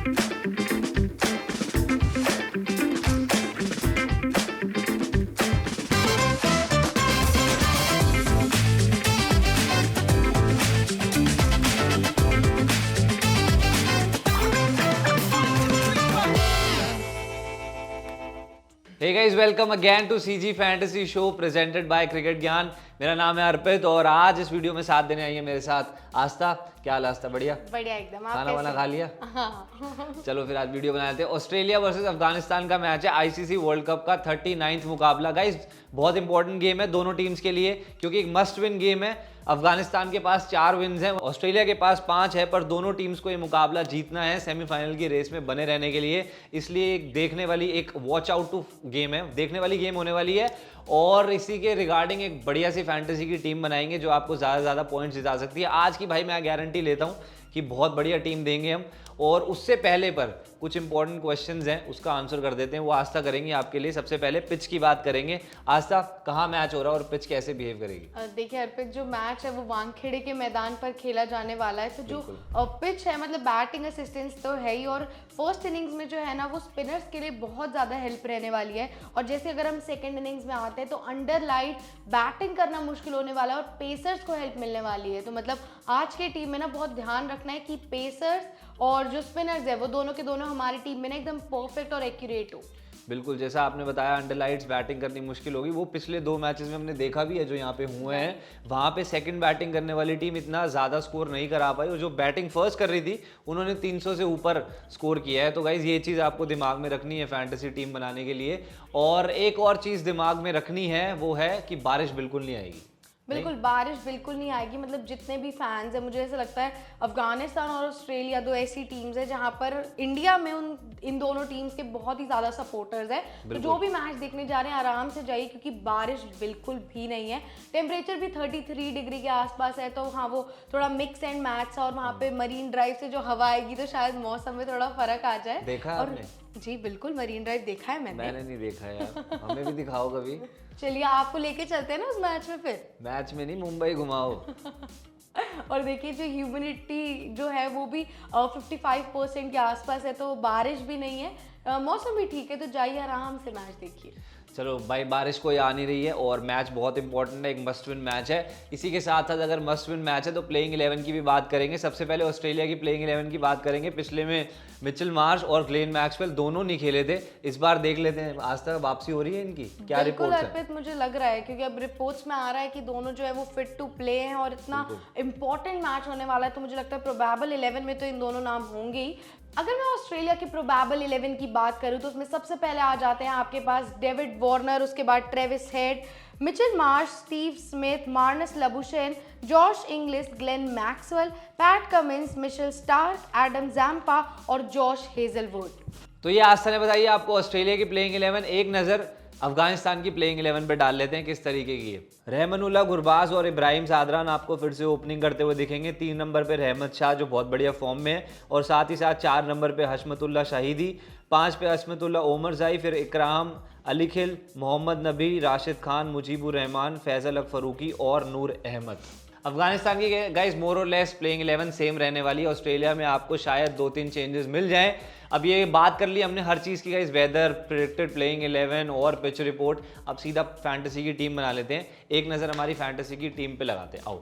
Hey guys, welcome again to CG Fantasy Show presented by cricket ज्ञान। मेरा नाम है अर्पित और आज इस वीडियो में साथ देने आई है मेरे साथ आस्था। क्या हाल आस्था? बढ़िया बढ़िया एकदम। आप खाना वाना खा लिया? हाँ। चलो फिर आज वीडियो बनाते हैं। ऑस्ट्रेलिया वर्सेस अफगानिस्तान का मैच है, आईसीसी वर्ल्ड कप का 39वां मुकाबला। गाइस बहुत इंपॉर्टेंट गेम है दोनों टीम्स के लिए क्योंकि एक मस्ट विन गेम है। अफगानिस्तान के पास 4 विन्स हैं, ऑस्ट्रेलिया के पास 5 है, पर दोनों टीम्स को ये मुकाबला जीतना है सेमीफाइनल की रेस में बने रहने के लिए। इसलिए एक देखने वाली, एक वॉच आउट टू गेम है, देखने वाली गेम होने वाली है। और इसी के रिगार्डिंग एक बढ़िया सी फैंटेसी की टीम बनाएंगे जो आपको ज़्यादा से ज़्यादा पॉइंट्स जिता सकती है। आज की भाई मैं गारंटी लेता हूँ कि बहुत बढ़िया टीम देंगे हम। और उससे पहले पर कुछ इंपॉर्टेंट क्वेश्चंस हैं, उसका आंसर कर देते हैं। वो आस्था करेंगी आपके लिए। सबसे पहले पिच की बात करेंगे। आस्था, कहाँ मैच हो रहा है और पिच कैसे बिहेव करेगी? देखिए अर्पित, जो मैच है वो वानखेड़े के मैदान पर खेला जाने वाला है। तो जो पिच है, मतलब बैटिंग असिस्टेंस तो है ही, और फर्स्ट इनिंग्स में जो है ना वो स्पिनर्स के लिए बहुत ज़्यादा हेल्प रहने वाली है। और जैसे अगर हम सेकेंड इनिंग्स में आते हैं तो अंडर लाइट बैटिंग करना मुश्किल होने वाला है और पेसर्स को हेल्प मिलने वाली है। तो मतलब आज की टीम में ना बहुत ध्यान रखना है कि पेसर्स और जो स्पिनर्स है वो दोनों के दोनों हमारी टीम में ना एकदम परफेक्ट और एक्यूरेट हो। बिल्कुल, जैसा आपने बताया अंडर लाइट्स बैटिंग करनी मुश्किल होगी, वो पिछले 2 मैचेस में हमने देखा भी है जो यहाँ पे हुए हैं। वहाँ पे सेकंड बैटिंग करने वाली टीम इतना ज़्यादा स्कोर नहीं करा पाई और जो बैटिंग फर्स्ट कर रही थी उन्होंने 300 से ऊपर स्कोर किया है। तो गाइज ये चीज़ आपको दिमाग में रखनी है फैंटेसी टीम बनाने के लिए। और एक और चीज़ दिमाग में रखनी है, वो है कि बारिश बिल्कुल नहीं आएगी। बिल्कुल बारिश बिल्कुल नहीं आएगी। मतलब जितने भी फैंस हैं, मुझे ऐसा लगता है अफगानिस्तान और ऑस्ट्रेलिया 2 ऐसी टीम्स हैं जहां पर इंडिया में इन दोनों टीम्स के बहुत ही ज़्यादा सपोर्टर्स हैं। तो जो भी मैच देखने जा रहे हैं आराम से जाइए क्योंकि बारिश बिल्कुल भी नहीं है। टेम्परेचर भी 33 डिग्री के आसपास है। तो हाँ, वो थोड़ा मिक्स एंड मैच और वहाँ पे मरीन ड्राइव से जो हवा आएगी तो शायद मौसम में थोड़ा फर्क आ जाए। देखा और आपने? जी बिल्कुल, मरीन ड्राइव देखा है मैंने नहीं देखा यार, हमें भी दिखाओ कभी। चलिए आपको लेके चलते हैं ना उस मैच में। फिर मैच में नहीं, मुंबई घुमाओ। और देखिए जो ह्यूमिडिटी जो है वो भी 55% के आसपास है, तो बारिश भी नहीं है, मौसम भी ठीक है। तो जाइए आराम से मैच देखिए। चलो भाई, बारिश कोई आ नहीं रही है और मैच बहुत इंपॉर्टेंट है, एक मस्ट विन मैच है। इसी के साथ साथ अगर मस्ट विन मैच है तो प्लेइंग 11 की भी बात करेंगे। सबसे पहले ऑस्ट्रेलिया की प्लेइंग 11 की बात करेंगे। पिछले में मिचेल मार्श और ग्लेन मैक्सवेल दोनों नहीं खेले थे, इस बार देख लेते हैं। आज तक वापसी हो रही है इनकी, क्या रिपोर्ट है? अर्पित, मुझे लग रहा है क्योंकि अब रिपोर्ट्स में आ रहा है कि दोनों जो है वो फिट टू प्ले हैं और इतना इंपॉर्टेंट मैच होने वाला है। तो मुझे लगता है प्रोबेबल 11 में तो इन दोनों नाम होंगे ही। अगर मैं ऑस्ट्रेलिया की प्रोबेबल 11 की बात करूं तो उसमें सबसे पहले आ जाते हैं आपके पास डेविड वार्नर, उसके बाद Travis Head, Mitchell Marsh, Steve Smith, Marnus Labuschagne, Josh Inglis, Glenn Maxwell, Pat Cummins, Mitchell Starc, Adam Zampa और जॉश हेजलवुड। तो ये आस्था ने बताइए आपको ऑस्ट्रेलिया की प्लेइंग 11। एक नज़र अफगानिस्तान की प्लेइंग 11 पे डाल लेते हैं किस तरीके की है। रहमानुल्लाह गुरबाज और इब्राहिम सादरान आपको फिर से ओपनिंग करते हुए दिखेंगे। 3 नंबर पे रहमत शाह जो बहुत बढ़िया फॉर्म में है, और साथ ही साथ 4 नंबर पे हशमतुल्लाह शाहिदी, 5 पे हशमतुल्लाह ओमर जाई, फिर इकराम अली खिल, मोहम्मद नबी, राशिद खान, मुजीबुर रहमान, फैसल अक फरूकी और नूर अहमद। अफगानिस्तान की गाइस मोर और लेस प्लेइंग 11 सेम रहने वाली है। ऑस्ट्रेलिया में आपको शायद 2-3 चेंजेस मिल जाएं। अब ये बात कर ली हमने हर चीज़ की गाइस, वेदर, प्रेडिक्टेड प्लेइंग 11 और पिच रिपोर्ट। अब सीधा फैंटेसी की टीम बना लेते हैं। एक नज़र हमारी फैंटेसी की टीम पे लगाते हैं, आओ।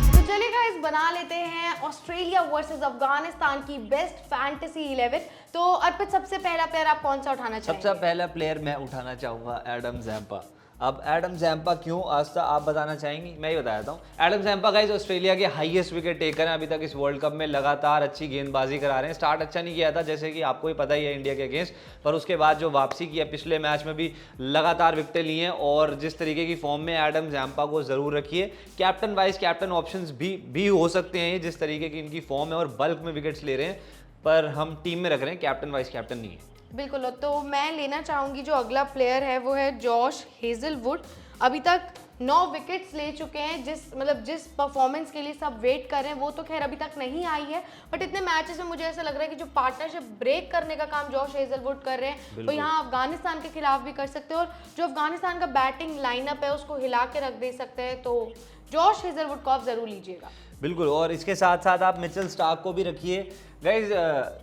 तो चलिए गाइस, बना लेते हैं ऑस्ट्रेलिया वर्सेस अफगानिस्तान की बेस्ट फैंटेसी 11। तो अर्पित, सबसे पहला प्लेयर आप कौन सा उठाना चाहेंगे? सबसे पहला प्लेयर मैं उठाना चाहूँगा एडम जैम्पा। अब एडम जैम्पा क्यों, आस्था आप बताना चाहेंगी? मैं ही बताता हूँ। एडम जैम्पा गाइस ऑस्ट्रेलिया के हाईएस्ट विकेट टेकर हैं अभी तक इस वर्ल्ड कप में। लगातार अच्छी गेंदबाजी करा रहे हैं। स्टार्ट अच्छा नहीं किया था जैसे कि आपको ही पता ही है इंडिया के अगेंस्ट, पर उसके बाद जो वापसी की है, पिछले मैच में भी लगातार विकेटें ली हैं। और जिस तरीके की फॉर्म में एडम जैम्पा को ज़रूर रखिए। कैप्टन वाइस कैप्टन ऑप्शन भी हो सकते हैं ये, जिस तरीके की इनकी फॉर्म है और बल्क में विकेट्स ले रहे हैं, पर हम टीम में रख रहे हैं, कैप्टन वाइस कैप्टन नहीं है। बिल्कुल। तो मैं लेना चाहूँगी जो अगला प्लेयर है वो है जॉश हेजलवुड। अभी तक 9 विकेट्स ले चुके हैं। जिस परफॉर्मेंस के लिए सब वेट कर रहे हैं वो तो खैर अभी तक नहीं आई है, बट इतने मैचेस में मुझे ऐसा लग रहा है कि जो पार्टनरशिप ब्रेक करने का काम जॉश हेजलवुड कर रहे हैं वो यहाँ अफगानिस्तान के खिलाफ भी कर सकते हैं, और जो अफगानिस्तान का बैटिंग लाइनअप है उसको हिला के रख दे सकते हैं। तो जॉश हेजलवुड को आप जरूर लीजिएगा। बिल्कुल, और इसके साथ साथ आप मिचेल स्टार्क को भी रखिए। गाइज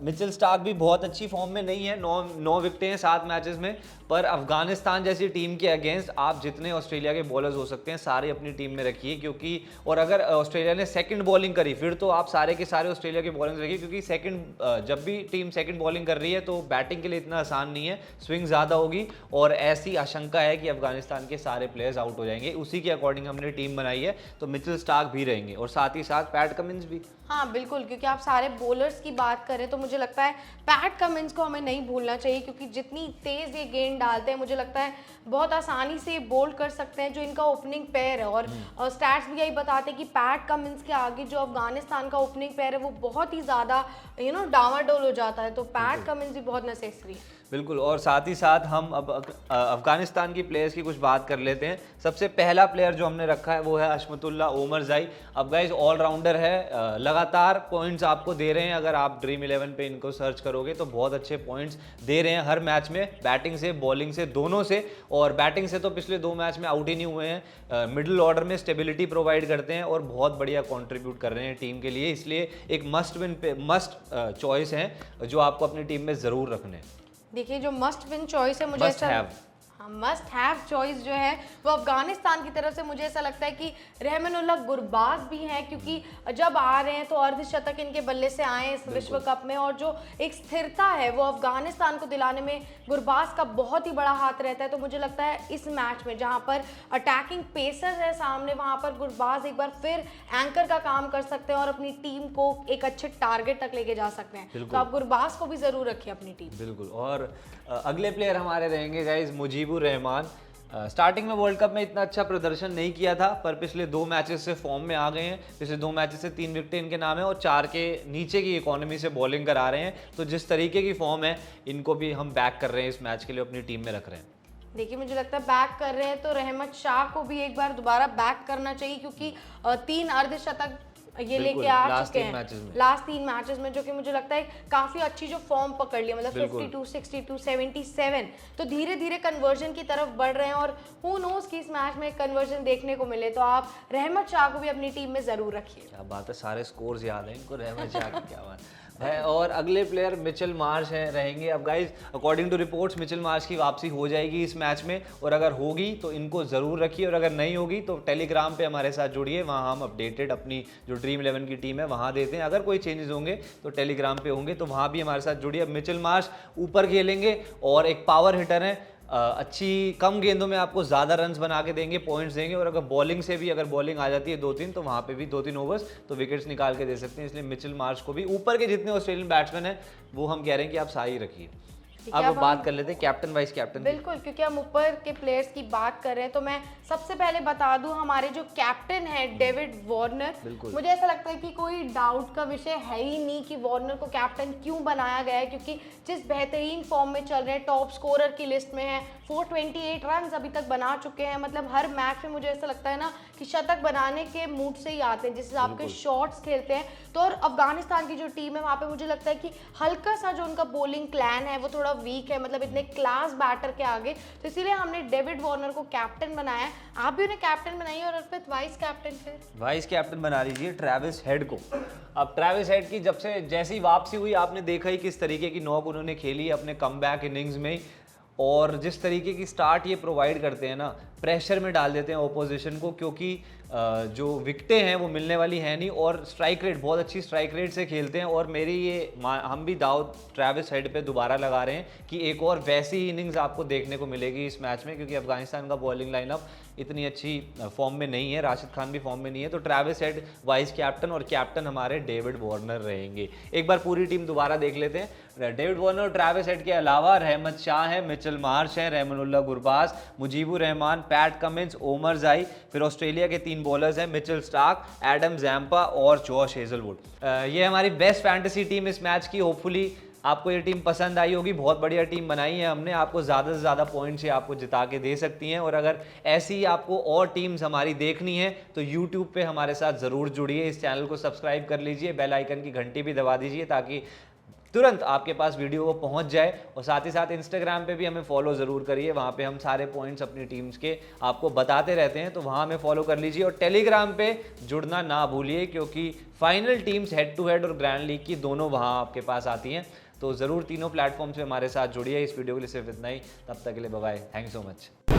मिचेल स्टार्क भी बहुत अच्छी फॉर्म में नहीं है, 9 विकेटें हैं 7 मैचेस में, पर अफगानिस्तान जैसी टीम के अगेंस्ट आप जितने ऑस्ट्रेलिया के बॉलर्स हो सकते हैं सारे अपनी टीम में रखिए, क्योंकि और अगर ऑस्ट्रेलिया ने सेकंड बॉलिंग करी फिर तो आप सारे के सारे ऑस्ट्रेलिया के बॉलिंग रखिए, क्योंकि जब भी टीम सेकंड बॉलिंग कर रही है तो बैटिंग के लिए इतना आसान नहीं है, स्विंग ज़्यादा होगी और ऐसी आशंका है कि अफगानिस्तान के सारे प्लेयर्स आउट हो जाएंगे। उसी के अकॉर्डिंग हमने टीम बनाई है, तो मिचेल स्टार्क भी रहेंगे और साथ ही साथ पैट कमिंस भी। हाँ बिल्कुल, क्योंकि आप सारे बॉलर्स की बात करें तो मुझे लगता है पैट कमिंस को हमें नहीं भूलना चाहिए, क्योंकि जितनी तेज ये गेंद डालते हैं मुझे लगता है बहुत आसानी से बोल्ड कर सकते हैं जो इनका ओपनिंग पेयर है। और स्टैट्स भी यही बताते हैं कि पैट कमिंस के आगे जो अफगानिस्तान का ओपनिंग पेयर है वो बहुत ही ज़्यादा डामाडोल हो जाता है, तो पैट कमिंस भी बहुत नेसेसरी है। बिल्कुल, और साथ ही साथ हम अब अफगानिस्तान की प्लेयर्स की कुछ बात कर लेते हैं। सबसे पहला प्लेयर जो हमने रखा है वो है हशमतुल्लाह ओमरज़ाई। अब गाइस ऑलराउंडर है, लगातार पॉइंट्स आपको दे रहे हैं, अगर आप ड्रीम 11 पे इनको सर्च करोगे तो बहुत अच्छे पॉइंट्स दे रहे हैं हर मैच में, बैटिंग से बॉलिंग से दोनों से। और बैटिंग से तो पिछले 2 मैच में आउट ही नहीं हुए हैं, मिडिल ऑर्डर में स्टेबिलिटी प्रोवाइड करते हैं और बहुत बढ़िया कॉन्ट्रीब्यूट कर रहे हैं टीम के लिए, इसलिए एक मस्ट चॉइस है जो आपको अपनी टीम में ज़रूर रखने हैं। देखिए जो मस्ट विन चॉइस है, मुझे ऐसा मस्ट हैव चॉइस जो है वो अफगानिस्तान की तरफ से मुझे ऐसा लगता है कि रहमानुल्लाह गुरबाज भी हैं, क्योंकि जब आ रहे हैं तो अर्धशतक इनके बल्ले से आए इस विश्व कप में, और जो एक स्थिरता है वो अफगानिस्तान को दिलाने में गुरबाज का बहुत ही बड़ा हाथ रहता है। तो मुझे लगता है इस मैच में जहां पर अटैकिंग पेसर्स है सामने, वहां पर गुरबाज एक बार फिर एंकर का काम कर सकते हैं और अपनी टीम को एक अच्छे टारगेट तक लेके जा सकते हैं। तो आप गुरबाज को भी जरूर रखिए अपनी टीम। बिल्कुल, और अगले प्लेयर हमारे रहेंगे गाइज मुजीबुर रहमान। स्टार्टिंग में वर्ल्ड कप में इतना अच्छा प्रदर्शन नहीं किया था, पर पिछले 2 मैचेस से फॉर्म में आ गए हैं। पिछले 2 मैचेस से 3 विकेटें इनके नाम है और 4 के नीचे की इकोनॉमी से बॉलिंग करा रहे हैं। तो जिस तरीके की फॉर्म है इनको भी हम बैक कर रहे हैं, इस मैच के लिए अपनी टीम में रख रहे हैं। देखिए मुझे लगता है बैक कर रहे हैं तो रहमत शाह को भी एक बार दोबारा बैक करना चाहिए, क्योंकि 3 अर्धशतक ये लेके आ चुके हैं लास्ट 3 मैचेस में, जो कि मुझे लगता है काफी अच्छी जो फॉर्म पकड़ लिया, मतलब 52, 62, 77, तो धीरे धीरे कन्वर्जन की तरफ बढ़ रहे हैं और हु नोस कि इस मैच में कन्वर्जन देखने को मिले। तो आप रहमत शाह को भी अपनी टीम में जरूर रखिए। क्या बात है, सारे स्कोर्स याद हैं इनको, रहमत शाह की क्या बात है। और अगले प्लेयर मिचेल मार्श हैं रहेंगे। अब guys according to reports Mitchell Marsh की वापसी हो जाएगी इस मैच में, और अगर होगी तो इनको ज़रूर रखिए, और अगर नहीं होगी तो टेलीग्राम पे हमारे साथ जुड़िए, वहाँ हम अपडेटेड अपनी जो ड्रीम 11 की टीम है वहाँ देते हैं। अगर कोई चेंजेस होंगे तो टेलीग्राम पे होंगे, तो वहाँ भी हमारे साथ जुड़िए। अब मिचेल मार्श ऊपर खेलेंगे और एक पावर हिटर है, अच्छी कम गेंदों में आपको ज़्यादा रन्स बना के देंगे, पॉइंट्स देंगे, और अगर बॉलिंग से भी अगर बॉलिंग आ जाती है 2-3 तो वहाँ पे भी 2-3 ओवर्स तो विकेट्स निकाल के दे सकते हैं। इसलिए मिचेल मार्श को भी ऊपर के जितने ऑस्ट्रेलियन बैट्समैन हैं वो हम कह रहे हैं कि आप साई रखिए। अब बात कर लेते हैं कैप्टन वाइस कैप्टन। बिल्कुल, क्योंकि हम ऊपर के प्लेयर्स की बात कर रहे हैं तो मैं सबसे पहले बता दूं हमारे जो कैप्टन है डेविड वार्नर। मुझे ऐसा लगता है कि कोई डाउट का विषय है ही नहीं कि वार्नर को कैप्टन क्यों बनाया गया है, क्योंकि जिस बेहतरीन फॉर्म में चल रहे हैं, टॉप स्कोरर की लिस्ट में है, 428 रन अभी तक बना चुके हैं। मतलब हर मैच में मुझे ऐसा लगता है ना कि शतक बनाने के मूड से ही आते हैं, जिस हिसाब के शॉट्स खेलते हैं। तो और अफगानिस्तान की जो टीम है वहाँ पे मुझे लगता है कि हल्का सा जो उनका बॉलिंग प्लान है वो थोड़ा वीक है, मतलब इतने क्लास बैटर के आगे, तो इसीलिए हमने डेविड वार्नर को कैप्टन बनाया है। आप भी उन्हें कैप्टन बनाइए, और अर्पित वाइस कैप्टन फिर वाइस कैप्टन बना लीजिए ट्रेविस हेड को। अब ट्रेविस हेड की जब से जैसी वापसी हुई आपने देखा ही किस तरीके की नॉक उन्होंने खेली अपने कमबैक इनिंग्स में, और जिस तरीके की स्टार्ट ये प्रोवाइड करते हैं ना, प्रेशर में डाल देते हैं ओपोजिशन को, क्योंकि जो विकेटें हैं वो मिलने वाली है नहीं, और स्ट्राइक रेट बहुत अच्छी स्ट्राइक रेट से खेलते हैं। और मेरी ये हम भी दाव ट्रेविस हेड पे दोबारा लगा रहे हैं कि एक और वैसी इनिंग्स आपको देखने को मिलेगी इस मैच में, क्योंकि अफगानिस्तान का बॉलिंग लाइनअप इतनी अच्छी फॉर्म में नहीं है, राशिद खान भी फॉर्म में नहीं है। तो ट्रेविस हेड वाइस कैप्टन, और कैप्टन हमारे डेविड वार्नर रहेंगे। एक बार पूरी टीम दोबारा देख लेते हैं। डेविड वार्नर और ट्रेविस हेड के अलावा रहमत शाह है, मिचेल मार्श है, रहमानुल्लाह गुरबाज, मुजीबुर रहमान, पैट कमिंस, ओमरज़ाई, फिर ऑस्ट्रेलिया के 3 बॉलर्स हैं मिचेल स्टार्क, एडम जैम्पा और जॉश हेजलवुड। ये हमारी बेस्ट फैंटेसी टीम इस मैच की। होपफुली आपको ये टीम पसंद आई होगी, बहुत बढ़िया टीम बनाई है हमने, आपको ज़्यादा से ज़्यादा पॉइंट्स ये आपको जिता के दे सकती हैं। और अगर ऐसी आपको और टीम्स हमारी देखनी है तो यूट्यूब पे हमारे साथ ज़रूर जुड़िए, इस चैनल को सब्सक्राइब कर लीजिए, बेल आइकन की घंटी भी दबा दीजिए ताकि तुरंत आपके पास वीडियो वो पहुंच जाए। और साथ ही साथ इंस्टाग्राम पे भी हमें फॉलो ज़रूर करिए, वहाँ पे हम सारे पॉइंट्स अपनी टीम्स के आपको बताते रहते हैं, तो वहाँ हमें फॉलो कर लीजिए। और टेलीग्राम पे जुड़ना ना भूलिए, क्योंकि final teams head to head और ग्रैंड लीग की दोनों वहाँ आपके पास आती हैं। तो ज़रूर तीनों प्लेटफॉर्म्स पे हमारे साथ जुड़िए। इस वीडियो के लिए सिर्फ इतना ही, तब तक के लिए bye bye, thank you so much.